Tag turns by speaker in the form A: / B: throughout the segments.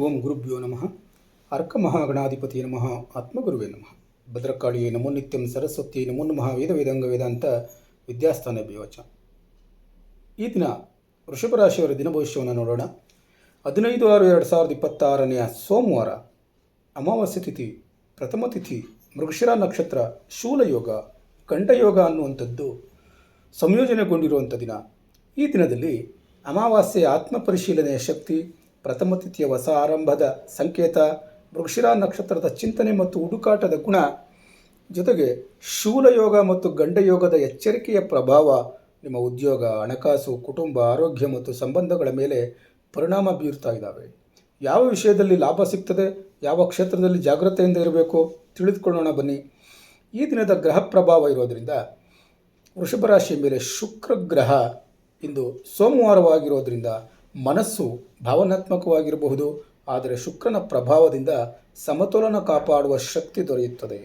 A: ಓಂ ಗುರುಭ್ಯೋ ನಮಃ. ಅರ್ಕಮಹಾಗಣಾಧಿಪತಿಯೇ ನಮಃ. ಆತ್ಮಗುರುವೇ ನಮಃ. ಭದ್ರಕಾಳಿಯೇ ನಮೋ ನಿತ್ಯಂ. ಸರಸ್ವತಿ ನಮೋ ನಮಃ. ವೇದ ವೇದಾಂಗ ವೇದಾಂತ ವಿದ್ಯಾಸ್ಥಾನ ಬಿವಚ. ಈ ದಿನ ವೃಷಭ ರಾಶಿಯವರ ದಿನ ಭವಿಷ್ಯವನ್ನು ನೋಡೋಣ. 15/6/2026 ಸೋಮವಾರ, ಅಮಾವಾಸ್ಯ ತಿಥಿ, ಪ್ರಥಮ ತಿಥಿ, ಮೃಗಶಿರ ನಕ್ಷತ್ರ, ಶೂಲಯೋಗ, ಗಂಡಯೋಗ ಅನ್ನುವಂಥದ್ದು ಸಂಯೋಜನೆಗೊಂಡಿರುವಂಥ ದಿನ. ಈ ದಿನದಲ್ಲಿ ಅಮಾವಾಸ್ಯೆಯ ಆತ್ಮ ಪರಿಶೀಲನೆಯ ಶಕ್ತಿ, ಪ್ರಥಮ ತಿಥಿಯ ಹೊಸ ಆರಂಭದ ಸಂಕೇತ, ಮೃಗಶಿರ ನಕ್ಷತ್ರದ ಚಿಂತನೆ ಮತ್ತು ಹುಡುಕಾಟದ ಗುಣ, ಜೊತೆಗೆ ಶೂಲಯೋಗ ಮತ್ತು ಗಂಡಯೋಗದ ಎಚ್ಚರಿಕೆಯ ಪ್ರಭಾವ ನಿಮ್ಮ ಉದ್ಯೋಗ, ಹಣಕಾಸು, ಕುಟುಂಬ, ಆರೋಗ್ಯ ಮತ್ತು ಸಂಬಂಧಗಳ ಮೇಲೆ ಪರಿಣಾಮ ಬೀರ್ತಾ ಇದ್ದಾವೆ. ಯಾವ ವಿಷಯದಲ್ಲಿ ಲಾಭ ಸಿಗ್ತದೆ, ಯಾವ ಕ್ಷೇತ್ರದಲ್ಲಿ ಜಾಗ್ರತೆಯಿಂದ ಇರಬೇಕು ತಿಳಿದುಕೊಳ್ಳೋಣ ಬನ್ನಿ. ಈ ದಿನದ ಗ್ರಹ ಪ್ರಭಾವ ಇರೋದರಿಂದ ವೃಷಭ ರಾಶಿಯ ಮೇಲೆ ಶುಕ್ರ ಗ್ರಹ ಇಂದು ಸೋಮವಾರವಾಗಿರೋದ್ರಿಂದ ಮನಸ್ಸು ಭಾವನಾತ್ಮಕವಾಗಿರಬಹುದು, ಆದರೆ ಶುಕ್ರನ ಪ್ರಭಾವದಿಂದ ಸಮತೋಲನ ಕಾಪಾಡುವ ಶಕ್ತಿ ದೊರೆಯುತ್ತದೆ.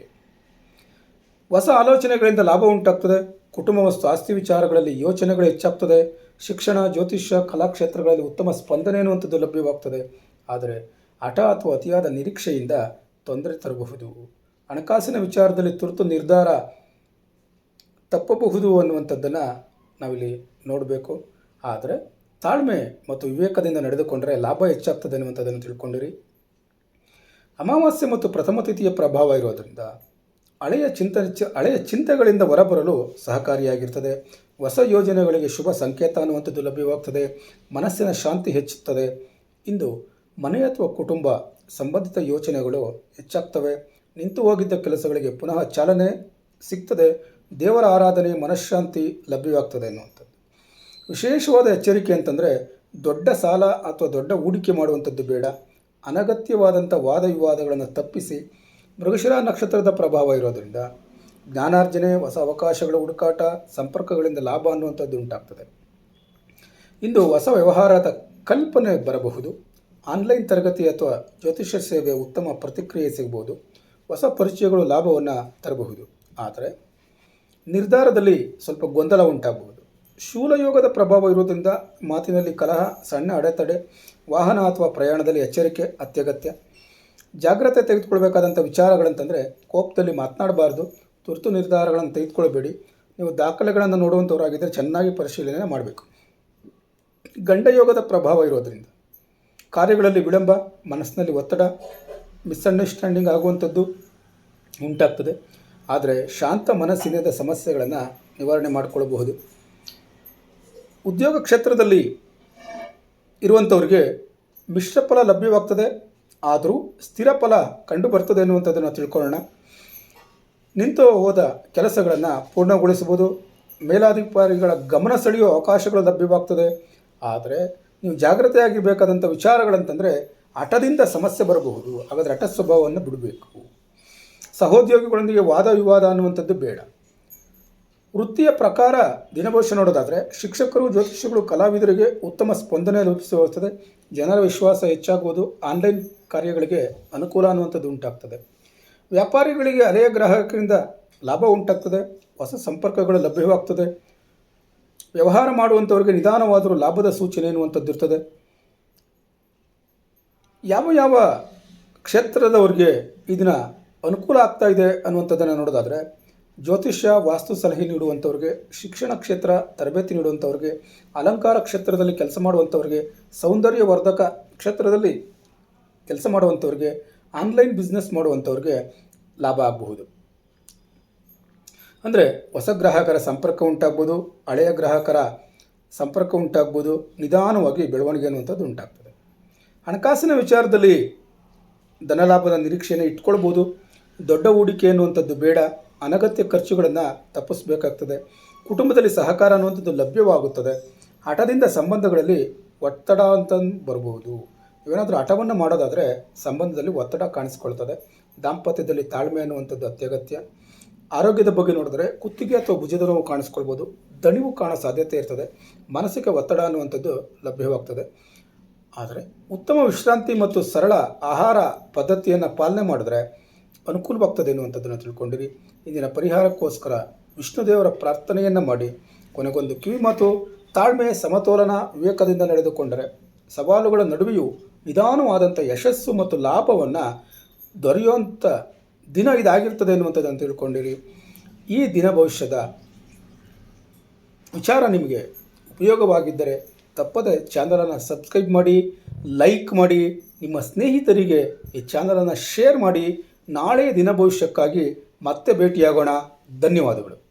A: ಹೊಸ ಆಲೋಚನೆಗಳಿಂದ ಲಾಭ ಉಂಟಾಗ್ತದೆ. ಕುಟುಂಬ ಮತ್ತು ಆಸ್ತಿ ವಿಚಾರಗಳಲ್ಲಿ ಯೋಚನೆಗಳು ಹೆಚ್ಚಾಗ್ತದೆ. ಶಿಕ್ಷಣ, ಜ್ಯೋತಿಷ್ಯ, ಕಲಾಕ್ಷೇತ್ರಗಳಲ್ಲಿ ಉತ್ತಮ ಸ್ಪಂದನೆ ಅನ್ನುವಂಥದ್ದು ಲಭ್ಯವಾಗ್ತದೆ. ಆದರೆ ಹಠ ಅಥವಾ ಅತಿಯಾದ ನಿರೀಕ್ಷೆಯಿಂದ ತೊಂದರೆ ತರಬಹುದು. ಹಣಕಾಸಿನ ವಿಚಾರದಲ್ಲಿ ತುರ್ತು ನಿರ್ಧಾರ ತಪ್ಪಬಹುದು ಅನ್ನುವಂಥದ್ದನ್ನು ನಾವಿಲ್ಲಿ ನೋಡಬೇಕು. ಆದರೆ ತಾಳ್ಮೆ ಮತ್ತು ವಿವೇಕದಿಂದ ನಡೆದುಕೊಂಡರೆ ಲಾಭ ಹೆಚ್ಚಾಗ್ತದೆ ಅನ್ನುವಂಥದ್ದನ್ನು ತಿಳ್ಕೊಂಡಿರಿ. ಅಮಾವಾಸ್ಯೆ ಮತ್ತು ಪ್ರಥಮ ತಿಥಿಯ ಪ್ರಭಾವ ಇರೋದರಿಂದ ಹಳೆಯ ಚಿಂತೆಗಳಿಂದ ಹೊರಬರಲು ಸಹಕಾರಿಯಾಗಿರ್ತದೆ. ಹೊಸ ಯೋಜನೆಗಳಿಗೆ ಶುಭ ಸಂಕೇತ ಅನ್ನುವಂಥದ್ದು ಲಭ್ಯವಾಗ್ತದೆ. ಮನಸ್ಸಿನ ಶಾಂತಿ ಹೆಚ್ಚುತ್ತದೆ. ಇಂದು ಮನೆ ಅಥವಾ ಕುಟುಂಬ ಸಂಬಂಧಿತ ಯೋಚನೆಗಳು ಹೆಚ್ಚಾಗ್ತವೆ. ನಿಂತು ಹೋಗಿದ್ದ ಕೆಲಸಗಳಿಗೆ ಪುನಃ ಚಾಲನೆ ಸಿಗ್ತದೆ. ದೇವರ ಆರಾಧನೆ, ಮನಃಶಾಂತಿ ಲಭ್ಯವಾಗ್ತದೆ ಅನ್ನುವಂಥದ್ದು. ವಿಶೇಷವಾದ ಎಚ್ಚರಿಕೆ ಅಂತಂದರೆ ದೊಡ್ಡ ಸಾಲ ಅಥವಾ ದೊಡ್ಡ ಹೂಡಿಕೆ ಮಾಡುವಂಥದ್ದು ಬೇಡ. ಅನಗತ್ಯವಾದಂಥ ವಾದ ವಿವಾದಗಳನ್ನು ತಪ್ಪಿಸಿ. ಮೃಗಶಿರ ನಕ್ಷತ್ರದ ಪ್ರಭಾವ ಇರೋದರಿಂದ ಜ್ಞಾನಾರ್ಜನೆ, ಹೊಸ ಅವಕಾಶಗಳ ಹುಡುಕಾಟ, ಸಂಪರ್ಕಗಳಿಂದ ಲಾಭ ಅನ್ನುವಂಥದ್ದು ಉಂಟಾಗ್ತದೆ. ಇಂದು ಹೊಸ ವ್ಯವಹಾರದ ಕಲ್ಪನೆ ಬರಬಹುದು. ಆನ್ಲೈನ್ ತರಗತಿ ಅಥವಾ ಜ್ಯೋತಿಷ್ಯ ಸೇವೆ ಉತ್ತಮ ಪ್ರತಿಕ್ರಿಯೆ ಸಿಗಬಹುದು. ಹೊಸ ಪರಿಚಯಗಳು ಲಾಭವನ್ನು ತರಬಹುದು. ಆದರೆ ನಿರ್ಧಾರದಲ್ಲಿ ಸ್ವಲ್ಪ ಗೊಂದಲ ಉಂಟಾಗಬಹುದು. ಶೂಲಯೋಗದ ಪ್ರಭಾವ ಇರುವುದರಿಂದ ಮಾತಿನಲ್ಲಿ ಕಲಹ, ಸಣ್ಣ ಅಡೆತಡೆ, ವಾಹನ ಅಥವಾ ಪ್ರಯಾಣದಲ್ಲಿ ಎಚ್ಚರಿಕೆ ಅತ್ಯಗತ್ಯ. ಜಾಗ್ರತೆ ತೆಗೆದುಕೊಳ್ಬೇಕಾದಂಥ ವಿಚಾರಗಳಂತಂದರೆ ಕೋಪದಲ್ಲಿ ಮಾತನಾಡಬಾರ್ದು. ತುರ್ತು ನಿರ್ಧಾರಗಳನ್ನು ತೆಗೆದುಕೊಳ್ಬೇಡಿ. ನೀವು ದಾಖಲೆಗಳನ್ನು ನೋಡುವಂಥವರಾಗಿದ್ದರೆ ಚೆನ್ನಾಗಿ ಪರಿಶೀಲನೆ ಮಾಡಬೇಕು. ಗಂಡಯೋಗದ ಪ್ರಭಾವ ಇರೋದರಿಂದ ಕಾರ್ಯಗಳಲ್ಲಿ ವಿಳಂಬ, ಮನಸ್ಸಿನಲ್ಲಿ ಒತ್ತಡ, ಮಿಸ್ಅಂಡರ್ಸ್ಟ್ಯಾಂಡಿಂಗ್ ಆಗುವಂಥದ್ದು ಉಂಟಾಗ್ತದೆ. ಆದರೆ ಶಾಂತ ಮನಸ್ಸಿನಿಂದ ಸಮಸ್ಯೆಗಳನ್ನು ನಿವಾರಣೆ ಮಾಡಿಕೊಳ್ಳಬಹುದು. ಉದ್ಯೋಗ ಕ್ಷೇತ್ರದಲ್ಲಿ ಇರುವಂಥವ್ರಿಗೆ ಮಿಶ್ರ ಫಲ ಲಭ್ಯವಾಗ್ತದೆ. ಆದರೂ ಸ್ಥಿರ ಫಲ ಕಂಡು ಬರ್ತದೆ ಅನ್ನುವಂಥದ್ದನ್ನು ತಿಳ್ಕೊಳ್ಳೋಣ. ನಿಂತು ಹೋದ ಕೆಲಸಗಳನ್ನು ಪೂರ್ಣಗೊಳಿಸಬಹುದು. ಮೇಲಾಧಿಕಾರಿಗಳ ಗಮನ ಸೆಳೆಯುವ ಅವಕಾಶಗಳು ಲಭ್ಯವಾಗ್ತದೆ. ಆದರೆ ನೀವು ಜಾಗ್ರತೆಯಾಗಿರಬೇಕಾದಂಥ ವಿಚಾರಗಳಂತಂದರೆ ಹಠದಿಂದ ಸಮಸ್ಯೆ ಬರಬಹುದು. ಹಾಗಾದರೆ ಹಠ ಸ್ವಭಾವವನ್ನು ಬಿಡಬೇಕು. ಸಹೋದ್ಯೋಗಿಗಳೊಂದಿಗೆ ವಾದ ವಿವಾದ ಅನ್ನುವಂಥದ್ದು ಬೇಡ. ವೃತ್ತಿಯ ಪ್ರಕಾರ ದಿನಭವಿಷ್ಯ ನೋಡೋದಾದರೆ ಶಿಕ್ಷಕರು, ಜ್ಯೋತಿಷಿಗಳು, ಕಲಾವಿದರಿಗೆ ಉತ್ತಮ ಸ್ಪಂದನೆ ಲಭಿಸುತ್ತದೆ. ಜನರ ವಿಶ್ವಾಸ ಹೆಚ್ಚಾಗುವುದು. ಆನ್ಲೈನ್ ಕಾರ್ಯಗಳಿಗೆ ಅನುಕೂಲ ಅನ್ನುವಂಥದ್ದು ಉಂಟಾಗ್ತದೆ. ವ್ಯಾಪಾರಿಗಳಿಗೆ ಹಳೆಯ ಗ್ರಾಹಕರಿಂದ ಲಾಭ ಉಂಟಾಗ್ತದೆ. ಹೊಸ ಸಂಪರ್ಕಗಳು ಲಭ್ಯವಾಗ್ತದೆ. ವ್ಯವಹಾರ ಮಾಡುವಂಥವ್ರಿಗೆ ನಿಧಾನವಾದರೂ ಲಾಭದ ಸೂಚನೆ ಎನ್ನುವಂಥದ್ದು ಇರ್ತದೆ. ಯಾವ ಕ್ಷೇತ್ರದವರಿಗೆ ಈ ದಿನ ಅನುಕೂಲ ಆಗ್ತಾ ಇದೆ ಅನ್ನುವಂಥದ್ದನ್ನು ನೋಡೋದಾದರೆ ಜ್ಯೋತಿಷ್ಯ, ವಾಸ್ತು ಸಲಹೆ ನೀಡುವಂಥವ್ರಿಗೆ, ಶಿಕ್ಷಣ ಕ್ಷೇತ್ರ ತರಬೇತಿ ನೀಡುವಂಥವ್ರಿಗೆ, ಅಲಂಕಾರ ಕ್ಷೇತ್ರದಲ್ಲಿ ಕೆಲಸ ಮಾಡುವಂಥವ್ರಿಗೆ, ಸೌಂದರ್ಯವರ್ಧಕ ಕ್ಷೇತ್ರದಲ್ಲಿ ಕೆಲಸ ಮಾಡುವಂಥವ್ರಿಗೆ, ಆನ್ಲೈನ್ ಬಿಸ್ನೆಸ್ ಮಾಡುವಂಥವ್ರಿಗೆ ಲಾಭ ಆಗಬಹುದು. ಅಂದರೆ ಹೊಸ ಗ್ರಾಹಕರ ಸಂಪರ್ಕ ಉಂಟಾಗ್ಬೋದು, ಹಳೆಯ ಗ್ರಾಹಕರ ಸಂಪರ್ಕ ಉಂಟಾಗ್ಬೋದು. ನಿಧಾನವಾಗಿ ಬೆಳವಣಿಗೆ ಅನ್ನುವಂಥದ್ದು ಉಂಟಾಗ್ತದೆ. ಹಣಕಾಸಿನ ವಿಚಾರದಲ್ಲಿ ಧನಲಾಭದ ನಿರೀಕ್ಷೆಯನ್ನು ಇಟ್ಕೊಳ್ಬೋದು. ದೊಡ್ಡ ಹೂಡಿಕೆ ಅನ್ನುವಂಥದ್ದು ಬೇಡ. ಅನಗತ್ಯ ಖರ್ಚುಗಳನ್ನು ತಪ್ಪಿಸಬೇಕಾಗ್ತದೆ. ಕುಟುಂಬದಲ್ಲಿ ಸಹಕಾರ ಅನ್ನುವಂಥದ್ದು ಲಭ್ಯವಾಗುತ್ತದೆ. ಹಠದಿಂದ ಸಂಬಂಧಗಳಲ್ಲಿ ಒತ್ತಡ ಅಂತ ಬರಬಹುದು. ಏನಾದರೂ ಹಠವನ್ನು ಮಾಡೋದಾದರೆ ಸಂಬಂಧದಲ್ಲಿ ಒತ್ತಡ ಕಾಣಿಸ್ಕೊಳ್ತದೆ. ದಾಂಪತ್ಯದಲ್ಲಿ ತಾಳ್ಮೆ ಅನ್ನುವಂಥದ್ದು ಅತ್ಯಗತ್ಯ. ಆರೋಗ್ಯದ ಬಗ್ಗೆ ನೋಡಿದ್ರೆ ಕುತ್ತಿಗೆ ಅಥವಾ ಭುಜದ ನೋವು ಕಾಣಿಸ್ಕೊಳ್ಬೋದು. ದಣಿವು ಕಾಣೋ ಸಾಧ್ಯತೆ ಇರ್ತದೆ. ಮಾನಸಿಕ ಒತ್ತಡ ಅನ್ನುವಂಥದ್ದು ಲಭ್ಯವಾಗ್ತದೆ. ಆದರೆ ಉತ್ತಮ ವಿಶ್ರಾಂತಿ ಮತ್ತು ಸರಳ ಆಹಾರ ಪದ್ಧತಿಯನ್ನು ಪಾಲನೆ ಮಾಡಿದ್ರೆ ಅನುಕೂಲವಾಗ್ತದೆ ಎನ್ನುವಂಥದ್ದನ್ನು ತಿಳ್ಕೊಂಡಿರಿ. ಇಂದಿನ ಪರಿಹಾರಕ್ಕೋಸ್ಕರ ವಿಷ್ಣುದೇವರ ಪ್ರಾರ್ಥನೆಯನ್ನು ಮಾಡಿ. ಕೊನೆಗೊಂದು ಕಿವಿ ಮಾತು: ತಾಳ್ಮೆ, ಸಮತೋಲನ, ವಿವೇಕದಿಂದ ನಡೆದುಕೊಂಡರೆ ಸವಾಲುಗಳ ನಡುವೆಯೂ ನಿಧಾನವಾದಂಥ ಯಶಸ್ಸು ಮತ್ತು ಲಾಭವನ್ನು ದೊರೆಯುವಂಥ ದಿನ ಇದಾಗಿರ್ತದೆ ಎನ್ನುವಂಥದ್ದನ್ನು ತಿಳ್ಕೊಂಡಿರಿ. ಈ ದಿನ ಭವಿಷ್ಯದ ವಿಚಾರ ನಿಮಗೆ ಉಪಯೋಗವಾಗಿದ್ದರೆ ತಪ್ಪದೆ ಚಾನಲನ್ನು ಸಬ್ಸ್ಕ್ರೈಬ್ ಮಾಡಿ, ಲೈಕ್ ಮಾಡಿ, ನಿಮ್ಮ ಸ್ನೇಹಿತರಿಗೆ ಈ ಚಾನಲನ್ನು ಶೇರ್ ಮಾಡಿ. ನಾಳೆ ದಿನ ಭವಿಷ್ಯಕ್ಕಾಗಿ ಮತ್ತೆ ಭೇಟಿಯಾಗೋಣ. ಧನ್ಯವಾದಗಳು.